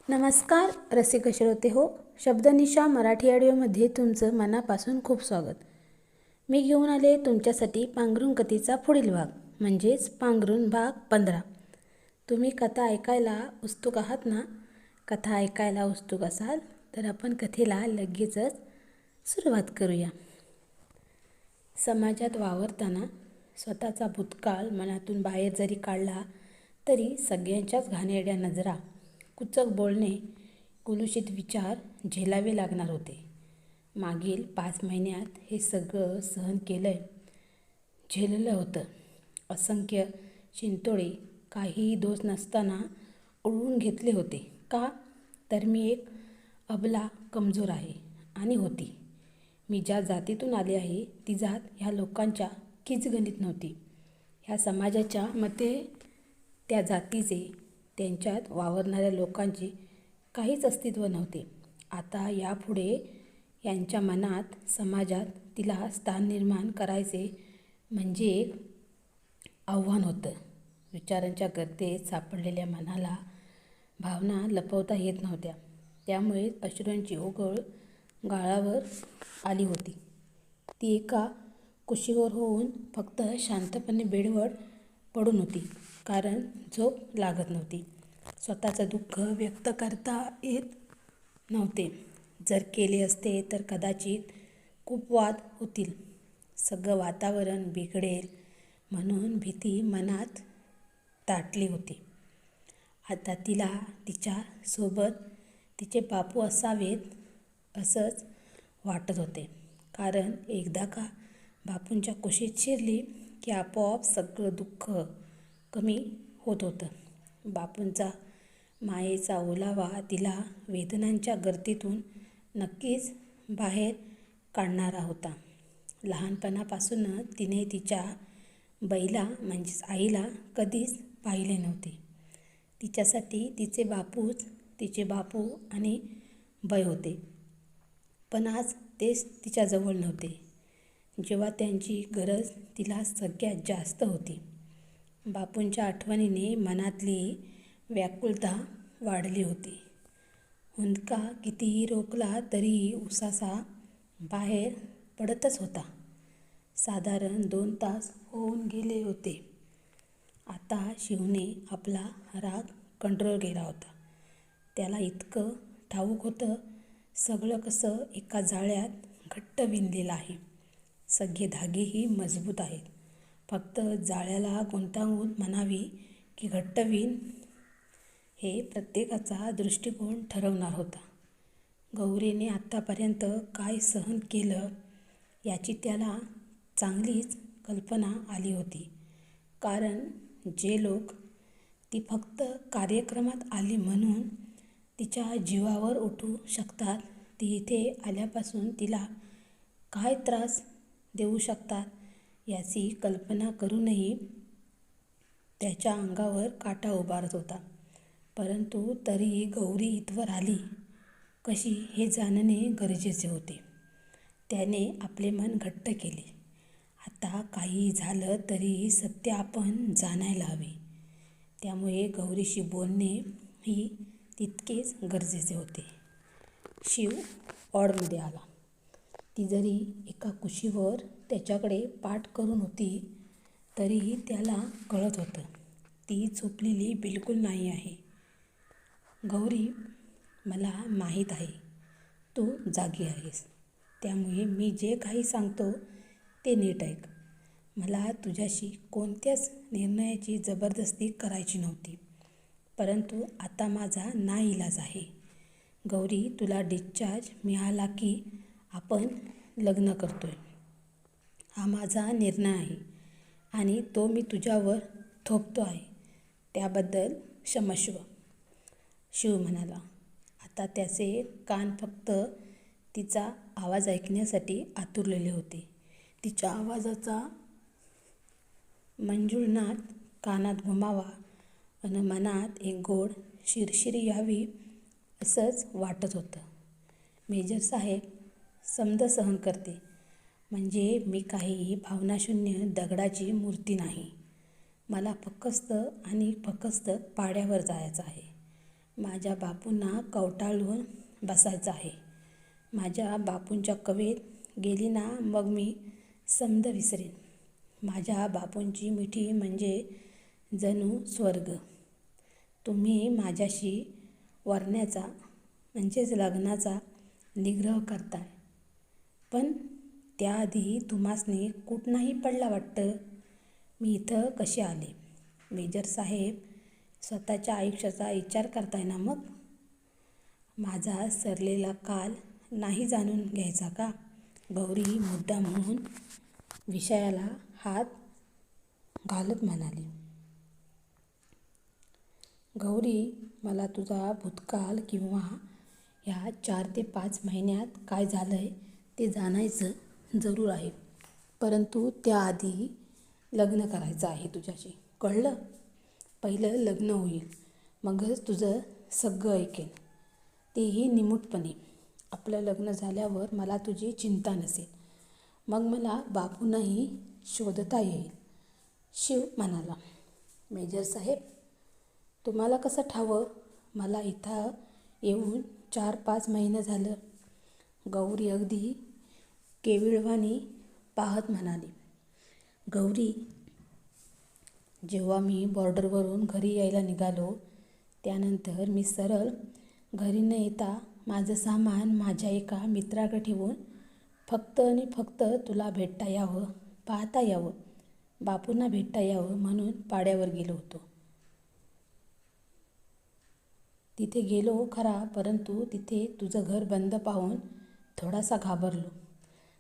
नमस्कार रसिक श्रोते हो. शब्दनिशा मराठी ऑडिओमध्ये तुमचं मनापासून खूप स्वागत. मी घेऊन आले तुमच्यासाठी पांघरूण कथेचा पुढील भाग, म्हणजेच पांघरूण भाग 15. तुम्ही कथा ऐकायला उत्सुक आहात ना? कथा ऐकायला उत्सुक असाल तर आपण कथेला लगेचच सुरुवात करूया. समाजात वावरताना स्वतःचा भूतकाळ मनातून बाहेर जरी काढला तरी सगळ्यांच्याच घाणेरड्या नजरा, कुचक बोलणे, कुलुषित विचार झेलावे लागणार होते. मागील 5 महिन्यात हे सगळं सहन केलंय, झेललं होतं. असंख्य शिंतोडे काहीही दोष नसताना उडवून घेतले होते. का? तर मी एक अबला, कमजोर आहे आणि होती. मी ज्या जातीतून आले आहे ती जात ह्या लोकांच्या किचगणित नव्हती. ह्या समाजाच्या मते त्या जातीचे, त्यांच्यात वावरणाऱ्या लोकांचे काहीच अस्तित्व नव्हते. आता यापुढे यांच्या मनात, समाजात तिला स्थान निर्माण करायचे म्हणजे एक आव्हान होतं. विचारांच्या गर्तेत सापडलेल्या मनाला भावना लपवता येत नव्हत्या. त्यामुळे अश्रूंची ओघळ गाळावर आली होती. ती एका कुशीवर होऊन फक्त शांतपणे बेडवर पडून होती, कारण झोप लागत नव्हती. स्वतःचं दुःख व्यक्त करता येत नव्हते. जर केले असते तर कदाचित खूप वाद होतील, सगळं वातावरण बिघडेल म्हणून भीती मनात दाटली होती. आता तिला तिच्या सोबत तिचे बापू असावेत असंच वाटत होते, कारण एकदा का बापूंच्या कुशीत शिरली की आपोआप सगळं दुःख कमी होत होतं. बापूंचा मायेचा ओलावा तिला वेदनांच्या गर्दीतून नक्कीच बाहेर काढणारा होता. लहानपणापासूनच तिने तिच्या बैला म्हणजेच आईला कधीच पाहिले नव्हते. तिच्यासाठी तिचे बापूच तिचे बापू आणि बै होते. पण आज तेच तिच्याजवळ नव्हते, जेव्हा त्यांची गरज तिला सगळ्यात जास्त होती. बापूंच्या आठवणीने मनातली व्याकुलता वाढली होती. हुंदका कितीही रोखला तरीही उसासा बाहेर पडतच होता. साधारण 2 तास होऊन गेले होते. आता शिवने आपला राग कंट्रोल केला होता. त्याला इतकं ठाऊक होतं, सगळं कसं एका जाळ्यात घट्ट विणलेलं आहे. सगळे धागेही मजबूत आहेत. फक्त जाळ्याला गुंतागुंत म्हणावी की घट्ट विण हे प्रत्येकाचा दृष्टिकोन ठरवणार होता. गौरीने आत्तापर्यंत काय सहन केलं याची त्याला चांगलीच कल्पना आली होती. कारण जे लोक ती फक्त कार्यक्रमात आली म्हणून तिच्या जीवावर उठू शकतात, ती इथे आल्यापासून तिला काय त्रास देऊ शकतात याची कल्पना करूनही त्याच्या अंगावर काटा उभारत होता. परंतु तरीही गौरी इथवर आली कशी हे जाणणे गरजेचे होते. त्याने आपले मन घट्ट केले. आता काहीही झालं तरीही सत्य आपण जाणायला हवे. त्यामुळे गौरीशी बोलणे ही तितकेच गरजेचे होते. शिव वॉर्डमध्ये आला. ती जरी एका कुशीवर त्याच्याकडे पाठ करून होती तरीही त्याला कळत होतं, ती झोपलेली बिलकुल नाही आहे. गौरी, मला माहीत आहे तू जागी आहेस, त्यामुळे मी जे काही सांगतो ते नीट ऐक. मला तुझ्याशी कोणत्याच निर्णयाची जबरदस्ती करायची नव्हती, परंतु आता माझा नाईलाज आहे. गौरी, तुला डिस्चार्ज मिळाला की आपण लग्न करतोय, हा माझा निर्णय आहे आणि तो मी तुझ्यावर थोपतो आहे. त्याबद्दल क्षमस्व. शिव म्हणाला. आता त्याचे कान फक्त तिचा आवाज ऐकण्यासाठी आतुरलेले होते. तिच्या आवाजाचा मंजूळ नाद कानात घुमावा आणि मनात एक गोड शिरशिरी यावी असंच वाटत होतं. मेजर साहेब, समज सहन करते, म्हणजे मी काही भावनाशून्य दगडाची मूर्ती नाही. मला फक्त आणि फक्त पाड्यावर जायचं आहे. माझ्या बापूंना कवटाळून बसायचं आहे. माझ्या बापूंच्या कवेत गेली ना मग मी समद विसरेन. माझ्या बापूंची मिठी म्हणजे जणू स्वर्ग. तुम्ही माझ्याशी वरण्याचा म्हणजेच लग्नाचा निग्रह करताय. पण त्याआधी तुम्हासनी कूट नाही पडला वाटतं. मी इथं कसे आले? मेजर साहेब, स्वतःच्या आयुष्याचा विचार करताय ना मग? माझा सरलेला काल नाही जाणून घ्यायचा का? गौरी मुद्दाम म्हणून विषयाला हात घालत म्हणाली. गौरी, मला तुझा भूतकाळ किंवा ह्या 4 ते 5 महिन्यात काय झालंय ते जाणायचं जरूर आहे. परंतु त्याआधी लग्न करायचं आहे तुझ्याशी, कळलं? पहिलं लग्न होईल, मगच तुझं सगळं ऐकेन, तेही निमूटपणे. आपलं लग्न झाल्यावर मला तुझी चिंता नसेल. मग मला बापूंनाही शोधता येईल. शिव म्हणाला. मेजर साहेब, तुम्हाला कसं ठावं? मला इथं येऊन 4-5 महिने झालं. गौरी अगदी केविळवाणी पाहत म्हणाली. गौरी, जेव्हा मी बॉर्डरवरून घरी यायला निघालो त्यानंतर मी सरळ घरी न येता माझं सामान माझ्या एका मित्राकडे ठेवून फक्त आणि फक्त तुला भेटता यावं, पाहता यावं, बापूंना भेटता यावं म्हणून पाड्यावर गेलो होतो. तिथे गेलो खरा, परंतु तिथे तुझं घर बंद पाहून थोडासा घाबरलो.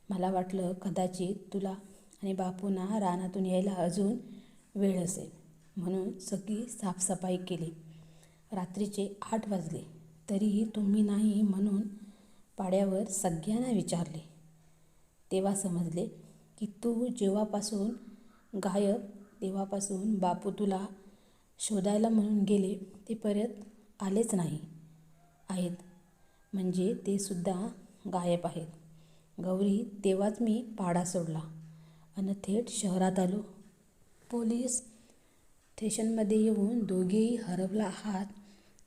मला वाटलं कदाचित तुला आणि बापूंना रानातून यायला अजून वेळ असेल, म्हणून सगळी साफसफाई केली. रात्रीचे 8 वाजले तरीही तुम्ही नाही म्हणून पाड्यावर सगळ्यांना विचारले. तेव्हा समजले की तू जेव्हापासून गायब तेव्हापासून बापू तुला शोधायला म्हणून गेले ते परत आलेच नाही आहेत, म्हणजे ते सुद्धा गायब आहेत. गौरी, तेव्हाच मी पाडा सोडला आणि थेट शहरात आलो. पोलीस स्टेशनमध्ये येऊन दोघेही हरवला आहात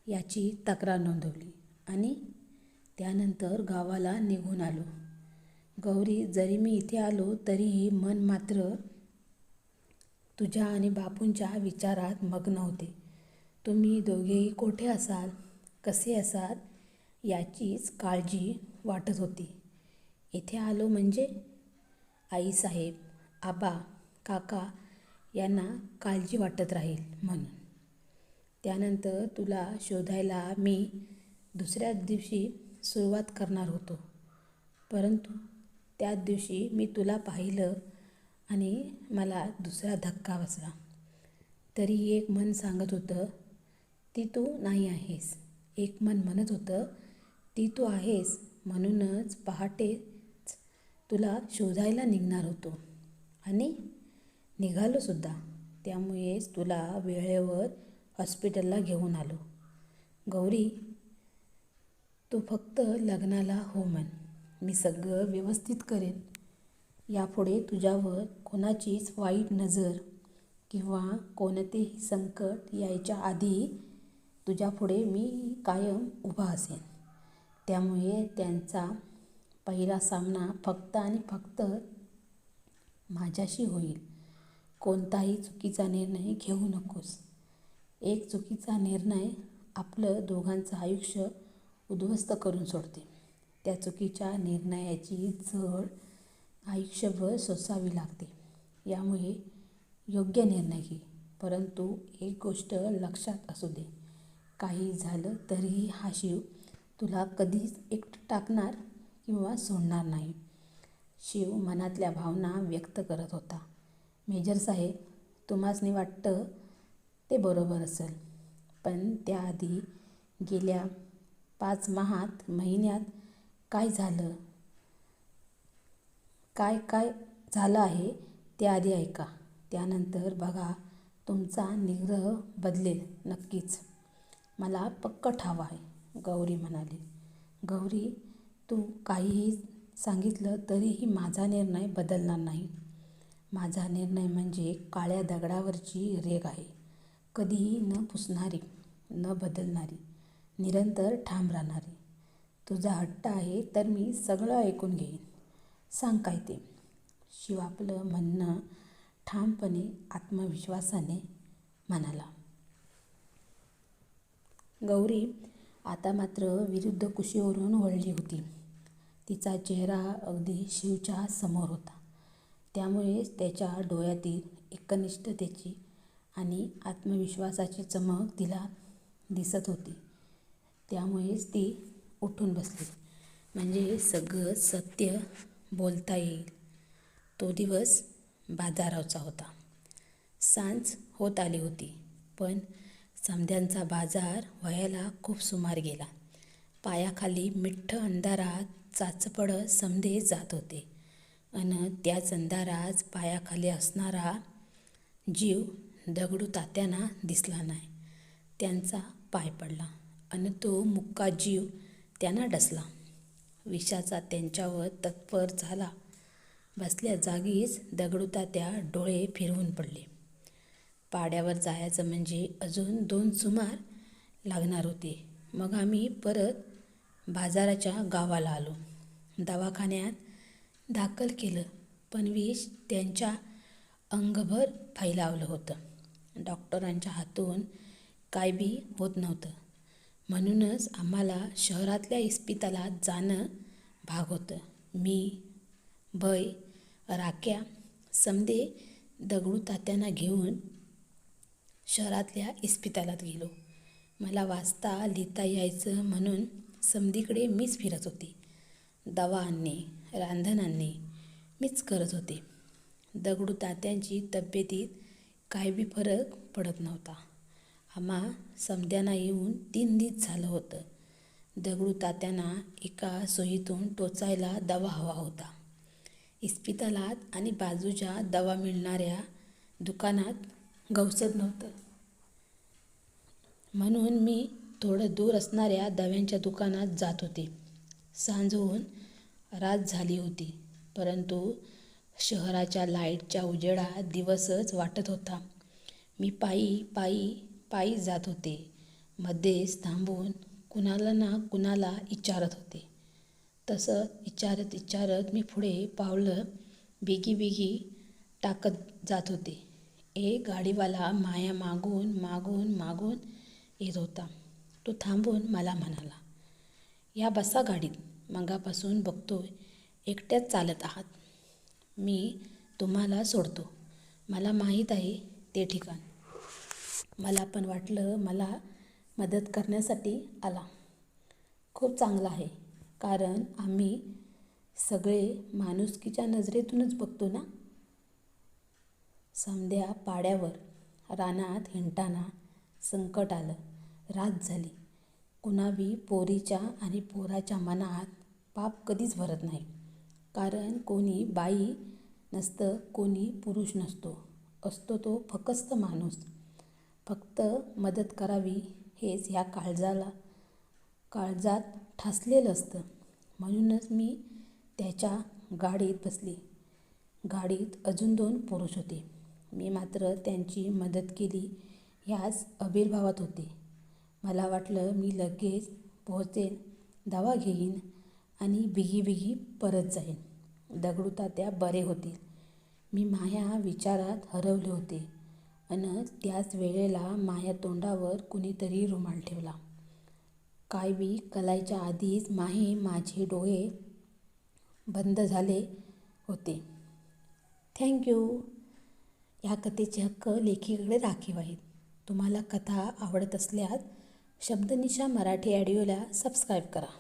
याची तक्रार नोंदवली आणि त्यानंतर गावाला निघून आलो. गौरी, जरी मी इथे आलो तरीही मन मात्र तुझ्या आणि बापूंच्या विचारात मग्न होते. तुम्ही दोघेही कोठे असाल, कसे असाल याचीच काळजी वाटत होती. इथे आलो म्हणजे आईसाहेब, आबा, काका यांना काळजी वाटत राहील म्हणून. त्यानंतर तुला शोधायला मी दुसऱ्या दिवशी सुरुवात करणार होतो, परंतु त्याच दिवशी मी तुला पाहिलं आणि मला दुसरा धक्का बसला. तरी एक मन सांगत होतं ती तू नाही आहेस, एक मन म्हणत होतं ती तू आहेस. म्हणूनच पहाटेच तुला शोधायला निघणार होतो आणि निघालोसुद्धा. त्यामुळेच तुला वेळेवर हॉस्पिटलला घेऊन आलो. गौरी, तू फक्त लग्नाला हो म्हण, मी सगळं व्यवस्थित करेन. यापुढे तुझ्यावर कोणाचीच वाईट नजर किंवा कोणतेही संकट यायच्या आधी तुझ्यापुढे मी कायम उभा असेन. त्यामुळे त्यांचा पहिला सामना फक्त आणि फक्त माझ्याशी होईल. कोणताही चुकीचा निर्णय घेऊ नकोस. एक चुकीचा निर्णय आपलं दोघांचं आयुष्य उद्ध्वस्त करून सोडते. त्या चुकीच्या निर्णयाची झळ आयुष्यभर सोसावी लागते. यामुळे योग्य निर्णय घे. परंतु एक गोष्ट लक्षात असू दे, काही झालं तरीही हा शिव तुला कधीच एकटं टाकणार किंवा सोडणार नाही. शिव मनातल्या भावना व्यक्त करत होता. मेजर साहेब, तुम्हासनी वाटतं ते बरोबर असेल, पण त्याआधी गेल्या 5 महिन्यात काय झालं, काय झालं आहे ते आधी ऐका. त्यानंतर बघा तुमचा निग्रह बदलेल नक्कीच. मला पक्क ठाव आहे, गौरी म्हणाली. गौरी, तू काहीही सांगितलं तरीही माझा निर्णय बदलणार नाही. माझा निर्णय म्हणजे काळ्या दगडावरची रेघ आहे, कधीही न पुसणारी, न बदलणारी. निरंतर ठाम राहणारी. तुझा हट्ट आहे तर मी सगळं ऐकून घेईन. सांग काय ते. शिव आपलं म्हणणं ठामपणे आत्मविश्वासाने म्हणाला. गौरी आता मात्र विरुद्ध कुशीवरून वळली होती. तिचा चेहरा अगदी शिवच्या समोर होता. त्यामुळेच त्याच्या डोळ्यातील एकनिष्ठतेची आणि आत्मविश्वासाची चमक तिला दिसत होती. त्यामुळेच ती उठून बसली. म्हणजे सगळं सत्य बोलता येईल. तो दिवस बाजारावचा होता. सांज होत आली होती, पण समध्यांचा बाजार व्हायला खूप सुमार गेला. पायाखाली मिठ्ठ अंधारात चाचपडत समधे जात होते. त्याच अंधारात पायाखाली असणारा जीव दगडू तात्यांना दिसला नाही. त्यांचा पाय पडला तो मुक्का जीव त्यांना डसला. विषाचा त्यांच्यावर तत्पर झाला. बसल्या जागीच दगडू तात्या डोळे फिरवून पडले. पाड्यावर जायचं म्हणजे अजून 2 सुमार लागणार होते. मग आम्ही परत बाजाराच्या गावाला आलो. दवाखान्यात दाखल केलं, पण विष त्यांच्या अंगभर फैलावलं होतं. डॉक्टरांच्या हातून काय बी होत नव्हतं. म्हणूनच आम्हाला शहरातल्या इस्पितळात जाणं भाग होतं. मी, भै, राक्या समधे दगडू तात्यांना घेऊन शहरातल्या इस्पितळात गेलो. मला वाचता लिहिता यायचं म्हणून समधीकडे मीच फिरत होते. दवा आणणे, रांधण आणणे मीच करत होते. दगडू तात्यांची तब्येतीत काय बी फरक पडत नव्हता. आम्हा समध्यांना येऊन 3 दिवस झालं होतं. दगडू तात्यांना एका सुईतून टोचायला दवा हवा होता. इस्पितळात आणि बाजूच्या दवा मिळणाऱ्या दुकानात गवसत नव्हतं. म्हणून मी थोडं दूर असणाऱ्या दव्यांच्या दुकानात जात होते. सांज होऊन रात झाली होती, परंतु शहराच्या लाईटच्या उजेडात दिवसच वाटत होता. मी पायी जात होते. मध्येच थांबून कुणाला ना कुणाला विचारत होते. तसं विचारत मी पुढे पावलं बिगी टाकत जात होते. एक गाडीवाला माया मागून येत होता. तो थांबून मला म्हणाला, या बसा गाडीत. मगापासून बघतोय एकट्याच चालत आहात. मी तुम्हाला सोडतो. मला माहीत आहे ते ठिकाण. मला पण वाटलं मला मदत करण्यासाठी आला. खूप चांगलं आहे, कारण आम्ही सगळे माणुसकीच्या नजरेतूनच बघतो ना. समध्या पाड्यावर रानात हिंडताना संकट आलं. रात झाली. कुणाबी पोरीच्या आणि पोराच्या मनात पाप कधीच भरत नाही. कारण कोणी बाई नसतं, कोणी पुरुष नसतो. असतो तो फक्त माणूस. फक्त मदत करावी हेच ह्या काळजात ठासलेलं असतं. म्हणूनच मी त्याच्या गाडीत बसली. गाडीत अजून 2 पुरुष होते. मी मात्र त्यांची मदत केली ह्याच आविर्भावात होते. मला वाटलं मी लगेच पोहोचेन, दवा घेईन आणि बिगी परत जाईन. दगडू तात्या बरे होतील. मी माझ्या विचारात हरवले होते. त्याच वेळेला माझ्या तोंडावर कुणीतरी रुमाल ठेवला. काय बी कळायच्या आधीच माझे डोळे बंद झाले होते. थँक्यू. या कथेचे हक्क लेखिकेकडे राखीव आहेत. तुम्हाला कथा आवडत असल्यास शब्दनिशा मराठी ऑडिओला सबस्क्राईब करा.